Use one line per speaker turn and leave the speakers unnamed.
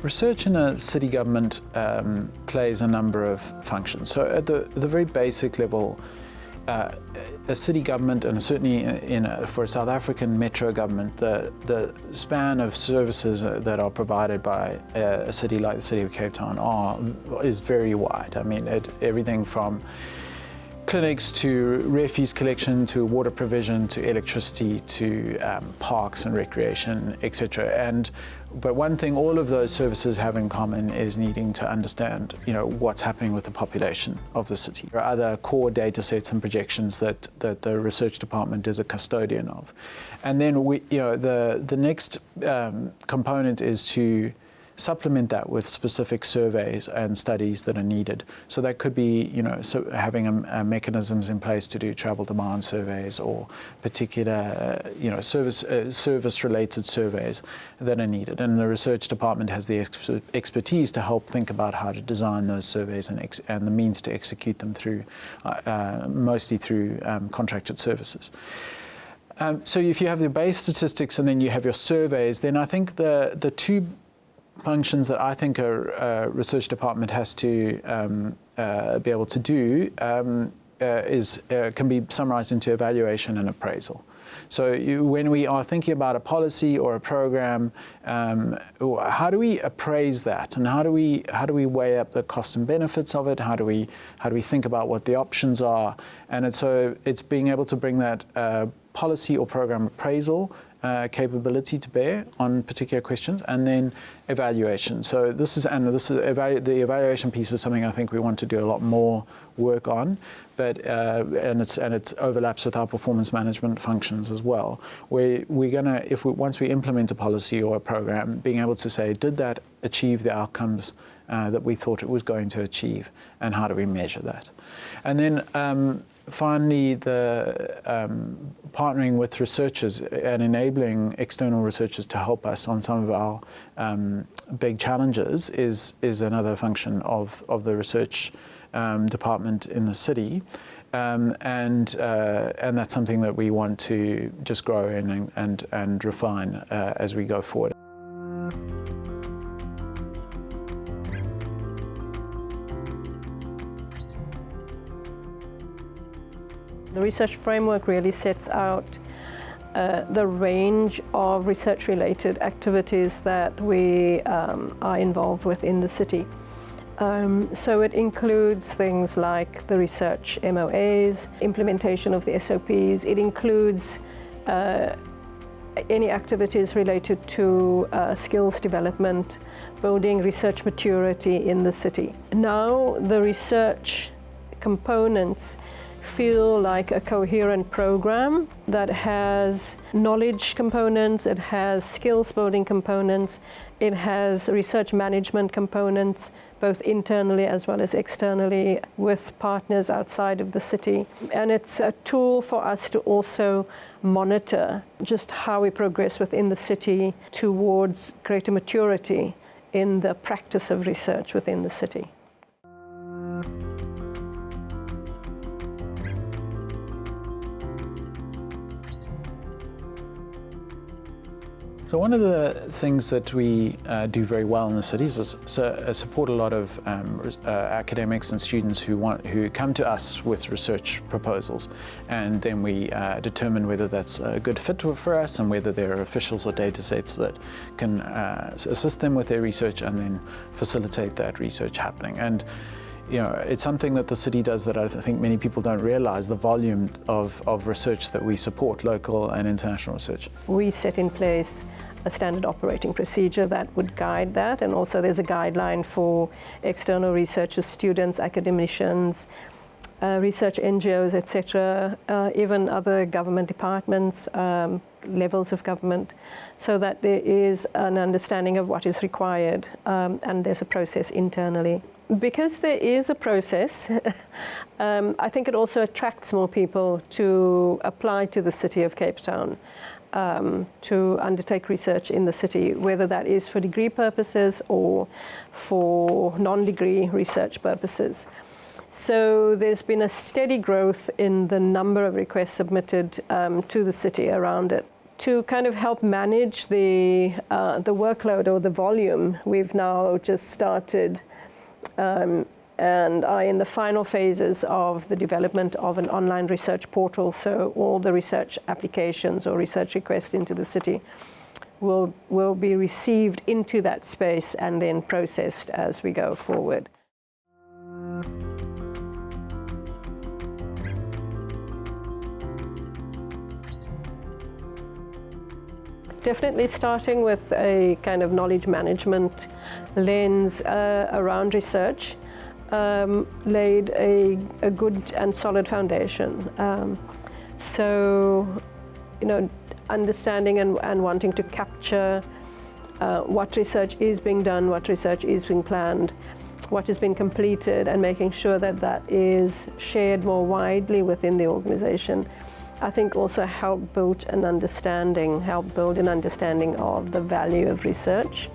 Research in a city government plays a number of functions. So at the very basic level, a city government, and certainly for a South African metro government, the span of services that are provided by a city like the City of Cape Town is very wide. I mean, everything from clinics to refuse collection to water provision to electricity to parks and recreation, etc. But one thing all of those services have in common is needing to understand, what's happening with the population of the city. There are other core data sets and projections that the research department is a custodian of. And then the next component is to supplement that with specific surveys and studies that are needed. So that could be, having mechanisms in place to do travel demand surveys or particular, service-related surveys that are needed. And the research department has the expertise to help think about how to design those surveys and the means to execute them through, mostly through contracted services. So if you have the base statistics and then you have your surveys, then I think the two functions that I think a research department has to be able to do can be summarized into evaluation and appraisal. So when we are thinking about a policy or a program, how do we appraise that, and how do we weigh up the costs and benefits of it? How do we think about what the options are? And it's being able to bring that policy or program appraisal capability to bear on particular questions, and then evaluation. So the evaluation piece is something I think we want to do a lot more work on, but and it overlaps with our performance management functions as well. We're gonna, once we implement a policy or a program, being able to say, did that achieve the outcomes that we thought it was going to achieve, and how do we measure that? And then finally, the partnering with researchers and enabling external researchers to help us on some of our big challenges is another function of the research department in the city, and that's something that we want to just grow in and refine as we go forward.
The research framework really sets out the range of research-related activities that we are involved with in the city. So it includes things like the research MOAs, implementation of the SOPs. It includes any activities related to skills development, building research maturity in the city. Now the research components feel like a coherent program that has knowledge components, it has skills building components, it has research management components, both internally as well as externally with partners outside of the city. And it's a tool for us to also monitor just how we progress within the city towards greater maturity in the practice of research within the city.
So one of the things that we do very well in the cities is support a lot of academics and students who come to us with research proposals, and then we determine whether that's a good fit for us and whether there are officials or data sets that can assist them with their research and then facilitate that research happening. And it's something that the city does that I think many people don't realize, the volume of research that we support, local and international research.
We set in place a standard operating procedure that would guide that, and also there's a guideline for external researchers, students, academicians, research NGOs, etc., even other government departments, levels of government, so that there is an understanding of what is required, and there's a process internally. Because there is a process, I think it also attracts more people to apply to the City of Cape Town, to undertake research in the city, whether that is for degree purposes or for non-degree research purposes. So there's been a steady growth in the number of requests submitted to the city around it. to kind of help manage the workload or the volume, we've now just started and are in the final phases of the development of an online research portal. So all the research applications or research requests into the city will be received into that space and then processed as we go forward. Definitely starting with a kind of knowledge management lens around research laid a good and solid foundation. So, understanding and wanting to capture what research is being done, what research is being planned, what has been completed, and making sure that that is shared more widely within the organization, I think also help build an understanding of the value of research